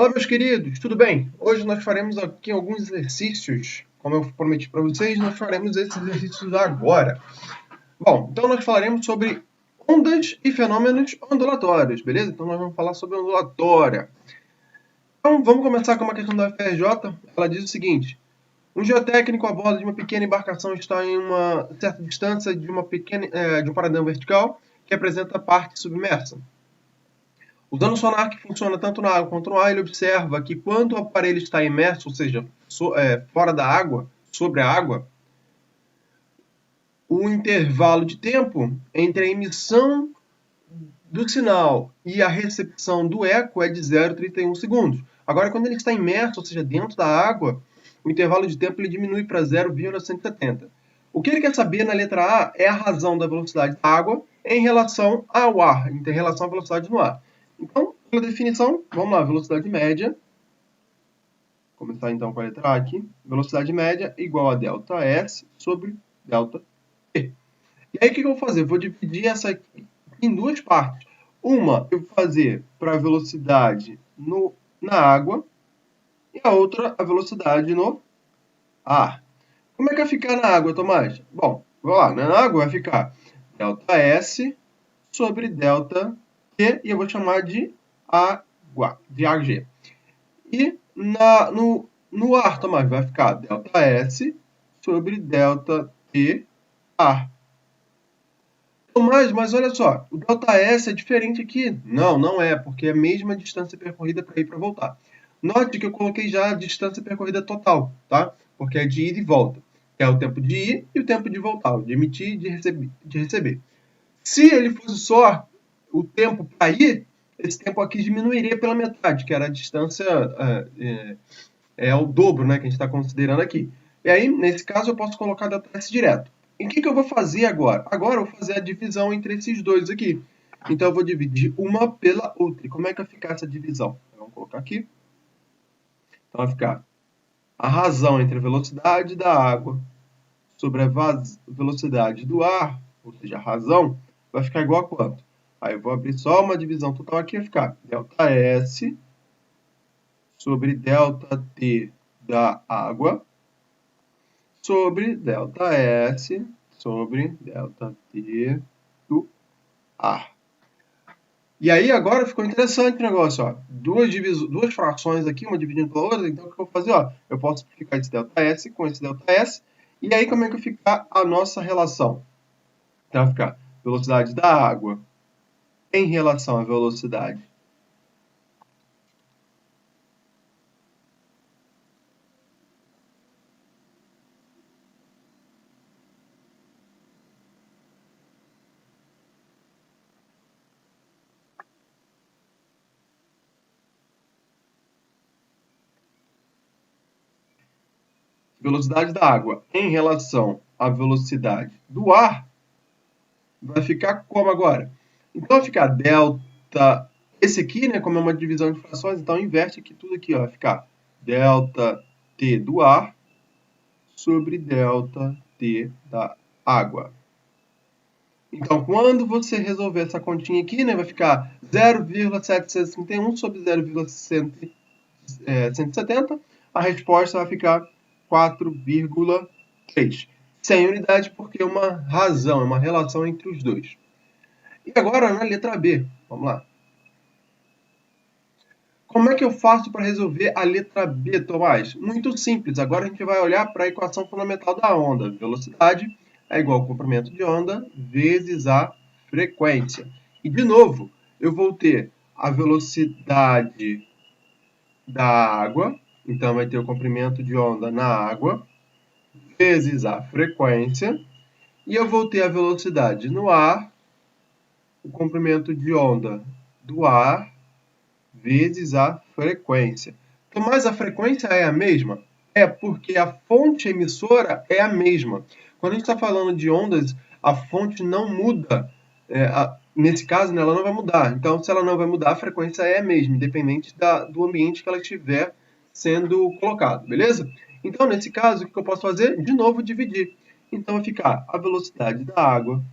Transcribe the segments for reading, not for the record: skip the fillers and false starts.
Fala, meus queridos, tudo bem? Hoje nós faremos aqui alguns exercícios. Como eu prometi para vocês, nós faremos esses exercícios agora. Bom, então nós falaremos sobre ondas e fenômenos ondulatórios, beleza? Então nós vamos falar sobre ondulatória. Então vamos começar com uma questão da FRJ. Ela diz o seguinte: um geotécnico a bordo de uma pequena embarcação está em uma certa distância de um paredão vertical que apresenta a parte submersa. Usando o sonar que funciona tanto na água quanto no ar, ele observa que quando o aparelho está imerso, ou seja, fora da água, sobre a água, o intervalo de tempo entre a emissão do sinal e a recepção do eco é de 0,31 segundos. Agora, quando ele está imerso, ou seja, dentro da água, o intervalo de tempo ele diminui para 0,170. O que ele quer saber na letra A é a razão da velocidade da água em relação ao ar, em relação à velocidade no ar. Então, pela definição, vamos lá, velocidade média. Vou começar então com a letra A aqui. Velocidade média igual a ΔS sobre ΔT. E aí o que eu vou fazer? Eu vou dividir essa aqui em duas partes. Uma eu vou fazer para a velocidade na água e a outra a velocidade no ar. Como é que vai ficar na água, Tomás? Bom, vamos lá. Na água vai ficar ΔS sobre ΔT e eu vou chamar de água, de AG. E no ar, Tomás, vai ficar ΔS sobre ΔT ar. Tomás, mas olha só, o ΔS é diferente aqui. Não, não é, porque é a mesma distância percorrida para ir e para voltar. Note que eu coloquei já a distância percorrida total, tá? Porque é de ida e volta. É o tempo de ir e o tempo de voltar, de emitir e de receber. Se ele fosse só o tempo para ir, esse tempo aqui diminuiria pela metade, que era a distância, é o dobro, né, que a gente está considerando aqui. E aí, nesse caso, eu posso colocar ΔS direto. E o que eu vou fazer agora? Agora eu vou fazer a divisão entre esses dois aqui. Então, eu vou dividir uma pela outra. E como é que vai ficar essa divisão? Vamos colocar aqui. Então, vai ficar a razão entre a velocidade da água sobre a velocidade do ar, ou seja, a razão, vai ficar igual a quanto? Aí eu vou abrir só uma divisão total aqui, vai ficar ΔS sobre ΔT da água sobre ΔS sobre ΔT do ar. E aí agora ficou interessante o negócio, ó. Duas frações aqui, uma dividindo pela outra, então o que eu vou fazer? Ó, eu posso simplificar esse ΔS com esse ΔS, e aí como é que vai ficar a nossa relação? Então vai ficar velocidade da água em relação à velocidade da água em relação à velocidade do ar, vai ficar como agora? Então vai ficar delta, esse aqui, né, como é uma divisão de frações, então inverte aqui tudo aqui, ó, vai ficar delta T do ar sobre delta T da água. Então, quando você resolver essa continha aqui, né, vai ficar 0,731 sobre 0,170. A resposta vai ficar 4,3. Sem unidade, porque é uma razão, é uma relação entre os dois. E agora, na letra B, vamos lá. Como é que eu faço para resolver a letra B, Tomás? Muito simples. Agora a gente vai olhar para a equação fundamental da onda. Velocidade é igual ao comprimento de onda vezes a frequência. E, de novo, eu vou ter a velocidade da água, então vai ter o comprimento de onda na água, vezes a frequência, e eu vou ter a velocidade no ar, o comprimento de onda do ar, vezes a frequência. Então, mas a frequência é a mesma? É, porque a fonte emissora é a mesma. Quando a gente está falando de ondas, a fonte não muda. Nesse caso, né, ela não vai mudar. Então, se ela não vai mudar, a frequência é a mesma, independente do ambiente que ela estiver sendo colocado, beleza? Então, nesse caso, o que eu posso fazer? De novo, dividir. Então, vai ficar a velocidade da água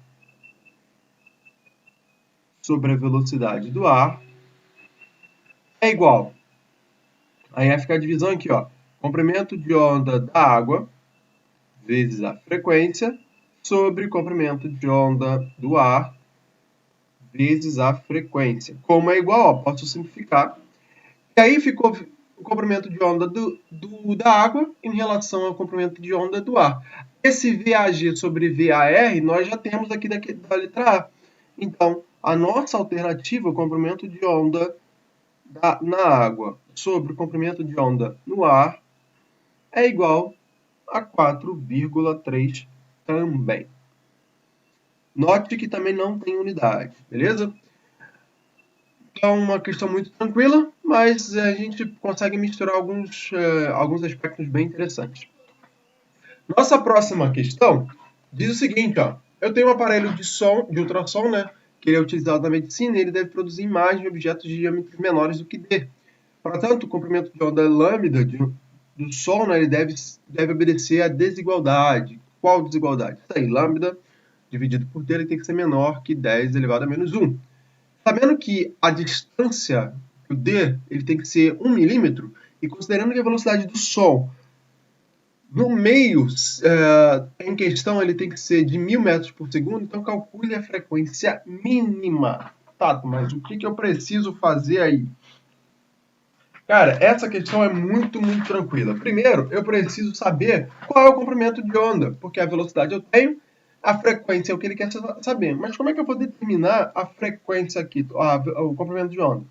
sobre a velocidade do ar é igual Aí vai ficar a divisão aqui, ó. Comprimento de onda da água vezes a frequência sobre comprimento de onda do ar vezes a frequência. Como é igual, ó, posso simplificar. E aí ficou o comprimento de onda da água em relação ao comprimento de onda do ar. Esse VAG sobre VAR nós já temos aqui da letra A. Então, a nossa alternativa, o comprimento de onda na água sobre o comprimento de onda no ar, é igual a 4,3 também. Note que também não tem unidade, beleza? É uma questão muito tranquila, mas a gente consegue misturar alguns aspectos bem interessantes. Nossa próxima questão diz o seguinte, ó. Eu tenho um aparelho de ultrassom, né? Que ele é utilizado na medicina e ele deve produzir imagens de objetos de diâmetros menores do que D. Portanto, o comprimento de onda lambda do som, né, ele deve obedecer à desigualdade. Qual desigualdade? Isso aí, lambda dividido por D ele tem que ser menor que 10 elevado a menos 1. Sabendo que a distância, o D, ele tem que ser 1 milímetro, e considerando que a velocidade do som no meio em questão ele tem que ser de 1000 metros por segundo, então calcule a frequência mínima. Tá, mas o que eu preciso fazer aí? Cara, essa questão é muito tranquila. Primeiro, eu preciso saber qual é o comprimento de onda, porque a velocidade eu tenho, a frequência é o que ele quer saber. Mas como é que eu vou determinar a frequência aqui, o comprimento de onda?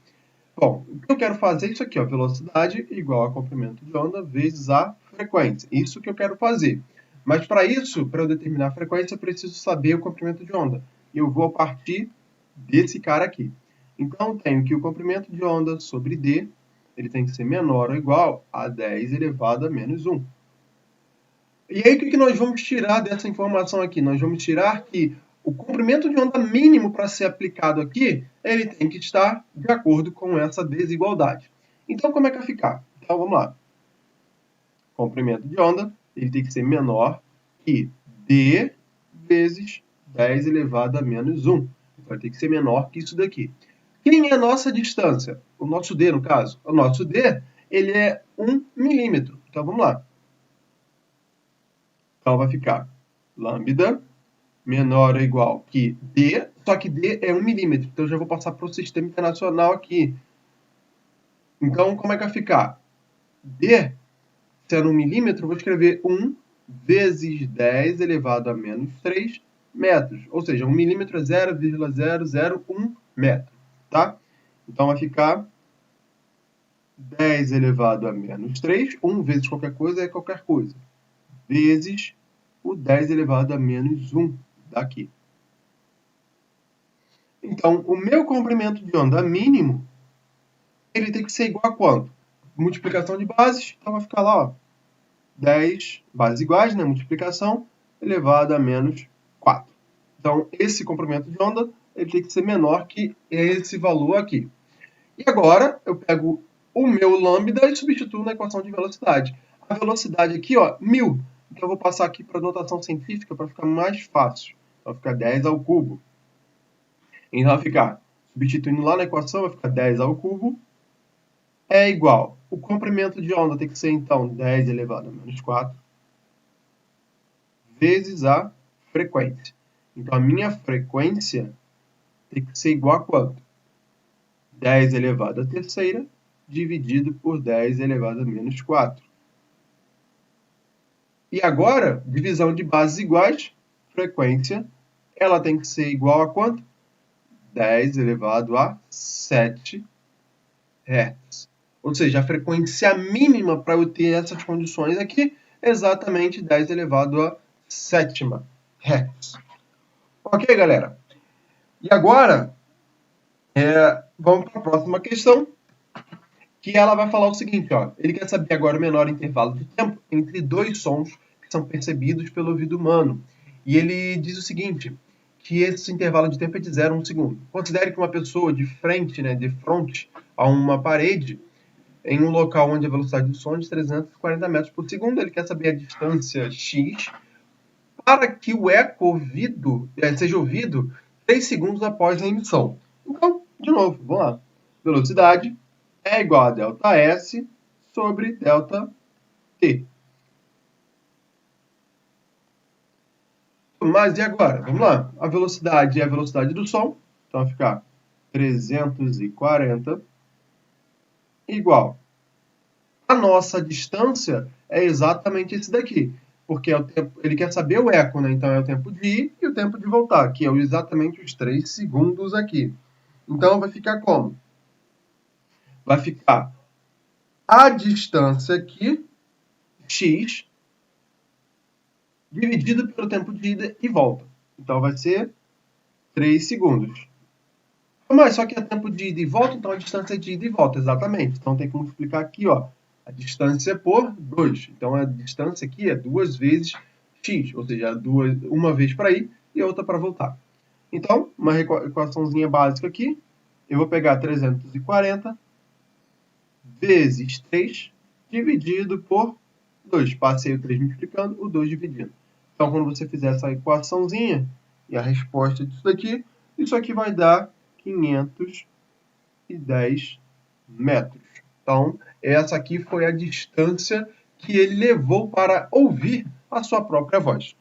Bom, o que eu quero fazer é isso aqui, ó, velocidade igual a comprimento de onda vezes a frequência. Isso que eu quero fazer. Mas para isso, para eu determinar a frequência, eu preciso saber o comprimento de onda. Eu vou partir desse cara aqui. Então, eu tenho que o comprimento de onda sobre D ele tem que ser menor ou igual a 10 elevado a menos 1. E aí, o que nós vamos tirar dessa informação aqui? Nós vamos tirar que o comprimento de onda mínimo para ser aplicado aqui, ele tem que estar de acordo com essa desigualdade. Então, como é que vai ficar? Então, vamos lá. Comprimento de onda, ele tem que ser menor que D vezes 10 elevado a menos 1. Vai ter que ser menor que isso daqui. Quem é a nossa distância? O nosso D, no caso. O nosso D, ele é 1 milímetro. Então, vamos lá. Então, vai ficar lambda menor ou igual que D, só que D é 1 milímetro. Então, eu já vou passar para o sistema internacional aqui. Então, como é que vai ficar? D, sendo 1 milímetro, eu vou escrever 1 vezes 10 elevado a menos 3 metros. Ou seja, 1 milímetro é 0,001 metro. Tá? Então, vai ficar 10 elevado a menos 3. 1 vezes qualquer coisa é qualquer coisa. Vezes o 10 elevado a menos 1 daqui. Então, o meu comprimento de onda mínimo, ele tem que ser igual a quanto? Multiplicação de bases, então vai ficar lá, ó, 10 bases iguais, né? Multiplicação elevado a menos 4. Então, esse comprimento de onda, ele tem que ser menor que esse valor aqui. E agora, eu pego o meu lambda e substituo na equação de velocidade. A velocidade aqui, ó, 1000. Então, eu vou passar aqui para a notação científica para ficar mais fácil. Então, vai ficar 10 ao cubo. Então, vai ficar, substituindo lá na equação, vai ficar 10 ao cubo é igual. O comprimento de onda tem que ser, então, 10 elevado a menos 4 vezes a frequência. Então, a minha frequência tem que ser igual a quanto? 10 elevado a terceira dividido por 10 elevado a menos 4. E agora, divisão de bases iguais, frequência, ela tem que ser igual a quanto? 10 elevado a 7 Hz. Ou seja, a frequência mínima para eu ter essas condições aqui é exatamente 10 elevado a sétima Hz. Ok, galera? E agora, vamos para a próxima questão, que ela vai falar o seguinte, ó. Ele quer saber agora o menor intervalo de tempo entre dois sons que são percebidos pelo ouvido humano. E ele diz o seguinte, que esse intervalo de tempo é de 0 a 1 segundo. Considere que uma pessoa de frente, né, de frente a uma parede, em um local onde a velocidade do som é de 340 metros por segundo, ele quer saber a distância x para que o eco seja ouvido 3 segundos após a emissão. Então, de novo, vamos lá. Velocidade é igual a ΔS sobre delta T. Mas e agora? Vamos lá. A velocidade é a velocidade do som. Então vai ficar 340 igual. A nossa distância é exatamente esse daqui. Porque é o tempo, ele quer saber o eco, né? Então é o tempo de ir e o tempo de voltar, que é exatamente os 3 segundos aqui. Então vai ficar como? Vai ficar a distância aqui, x, dividido pelo tempo de ida e volta. Então vai ser 3 segundos. Mas só que é tempo de ida e volta, então a distância é de ida e volta, exatamente. Então tem que multiplicar aqui, ó, a distância por 2. Então a distância aqui é 2 vezes x, ou seja, uma vez para ir e outra para voltar. Então, uma equaçãozinha básica aqui, eu vou pegar 340 vezes 3 dividido por 2. Passei o 3 multiplicando, o 2 dividindo. Então, quando você fizer essa equaçãozinha e a resposta disso daqui, isso aqui vai dar 510 metros. Então, essa aqui foi a distância que ele levou para ouvir a sua própria voz.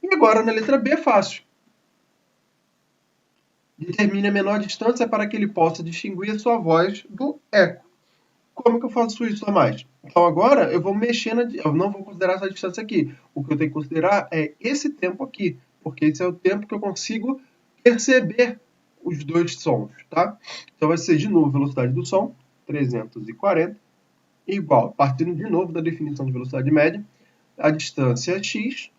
E agora, na letra B, é fácil. Determine a menor distância para que ele possa distinguir a sua voz do eco. Como que eu faço isso a mais? Então agora eu vou mexer eu não vou considerar essa distância aqui. O que eu tenho que considerar é esse tempo aqui, porque esse é o tempo que eu consigo perceber os dois sons, tá? Então vai ser de novo velocidade do som, 340, igual, partindo de novo da definição de velocidade média, a distância x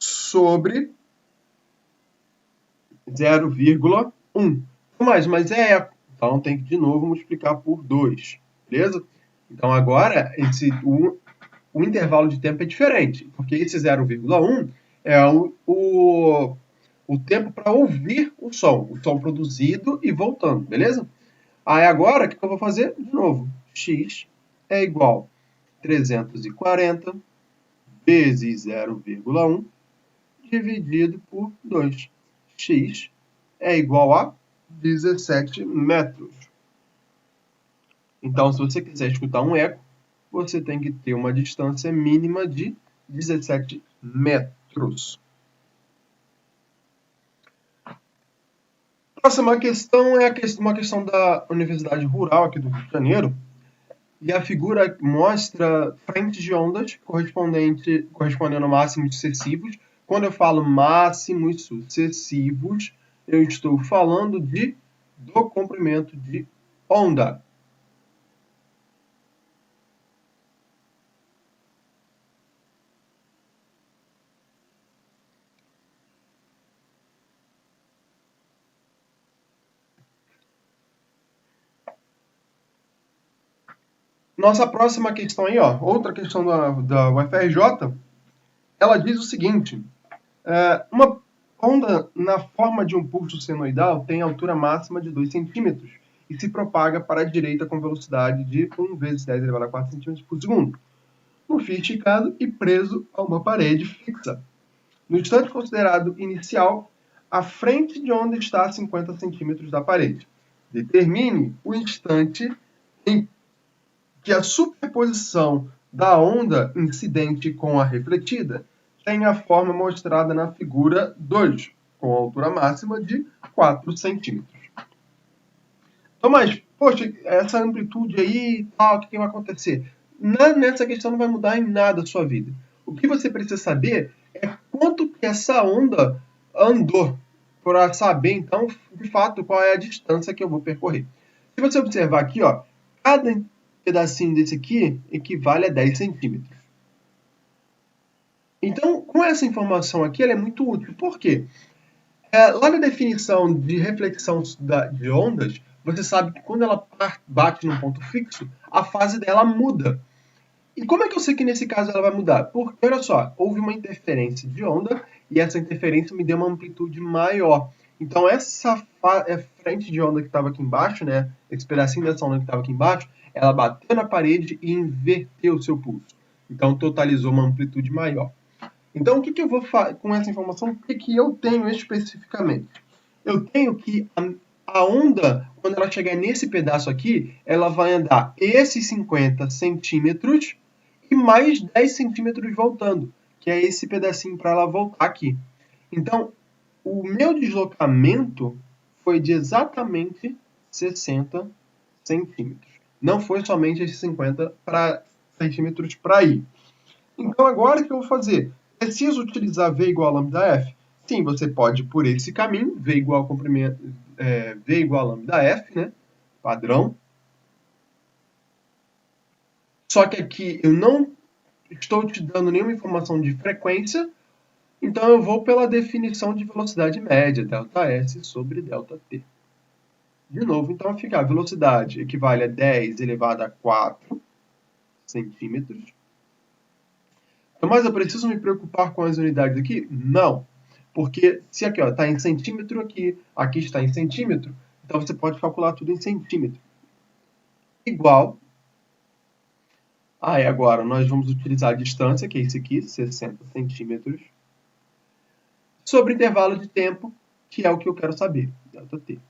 sobre 0,1. Mas é eco. Então tem que de novo multiplicar por 2, beleza? Então agora o intervalo de tempo é diferente, porque esse 0,1 é o tempo para ouvir o som produzido e voltando, beleza? Aí agora, o que eu vou fazer? De novo, x é igual a 340 vezes 0,1 dividido por 2. X é igual a 17 metros. Então, se você quiser escutar um eco, você tem que ter uma distância mínima de 17 metros. Próxima questão é uma questão da Universidade Rural aqui do Rio de Janeiro. E a figura mostra frentes de ondas correspondendo a máximos sucessivos. Quando eu falo máximos sucessivos, eu estou falando do comprimento de onda. Nossa próxima questão aí, ó, outra questão da UFRJ, ela diz o seguinte: uma onda na forma de um pulso senoidal tem altura máxima de 2 centímetros e se propaga para a direita com velocidade de 1 vezes 10 elevado a 4 centímetros por segundo, no fio esticado e preso a uma parede fixa. No instante considerado inicial, a frente de onda está a 50 centímetros da parede. Determine o instante em que a superposição da onda incidente com a refletida tem a forma mostrada na figura 2, com a altura máxima de 4 centímetros. Então, mas, poxa, essa amplitude aí, tal, o que vai acontecer? Nessa questão não vai mudar em nada a sua vida. O que você precisa saber é quanto que essa onda andou, para saber, então, de fato, qual é a distância que eu vou percorrer. Se você observar aqui, ó, cada pedacinho desse aqui equivale a 10 centímetros. Então, com essa informação aqui, ela é muito útil. Por quê? Lá na definição de reflexão de ondas, você sabe que quando ela bate num ponto fixo, a fase dela muda. E como é que eu sei que nesse caso ela vai mudar? Porque, olha só, houve uma interferência de onda e essa interferência me deu uma amplitude maior. Então, essa frente de onda que estava aqui embaixo, né, esse pedacinho dessa onda que estava aqui embaixo, ela bateu na parede e inverteu o seu pulso. Então, totalizou uma amplitude maior. Então, o que eu vou fazer com essa informação? O que eu tenho especificamente? Eu tenho que A onda, quando ela chegar nesse pedaço aqui, ela vai andar esses 50 centímetros e mais 10 centímetros voltando, que é esse pedacinho para ela voltar aqui. Então, o meu deslocamento foi de exatamente 60 centímetros. Não foi somente esses 50 centímetros para ir. Então, agora o que eu vou fazer? Preciso utilizar V igual a lambda F? Sim, você pode ir por esse caminho, V igual a comprimento, V igual a lambda F, né? Padrão. Só que aqui eu não estou te dando nenhuma informação de frequência, então eu vou pela definição de velocidade média, ΔS sobre ΔT. De novo, então fica a velocidade equivale a 10 elevado a 4 centímetros. Mas eu preciso me preocupar com as unidades aqui? Não. Porque se aqui está em centímetro, aqui está em centímetro, então você pode calcular tudo em centímetro. Igual. Aí agora nós vamos utilizar a distância, que é esse aqui, 60 centímetros, sobre intervalo de tempo, que é o que eu quero saber, ΔT.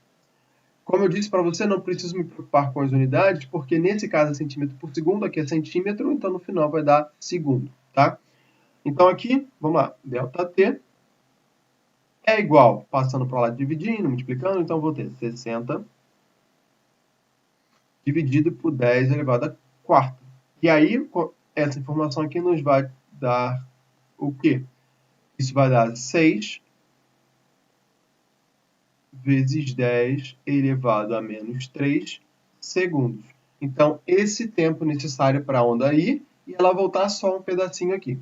Como eu disse para você, não preciso me preocupar com as unidades, porque nesse caso é centímetro por segundo, aqui é centímetro, então no final vai dar segundo, tá? Então aqui, vamos lá, ΔT é igual, passando para lá dividindo, multiplicando, então vou ter 60 dividido por 10 elevado a quarta. E aí, essa informação aqui nos vai dar o quê? Isso vai dar 6 vezes 10 elevado a menos 3 segundos. Então, esse tempo necessário para a onda ir e ela voltar só um pedacinho aqui.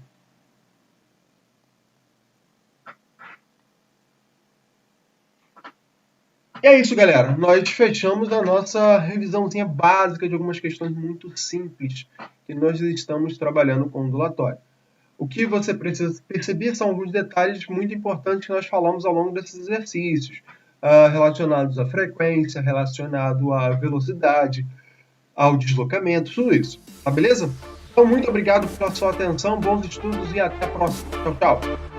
E é isso, galera. Nós fechamos a nossa revisãozinha básica de algumas questões muito simples que nós estamos trabalhando com ondulatório. O que você precisa perceber são alguns detalhes muito importantes que nós falamos ao longo desses exercícios, relacionados à frequência, relacionado à velocidade, ao deslocamento, tudo isso. Tá beleza? Então, muito obrigado pela sua atenção, bons estudos e até a próxima. Tchau, tchau.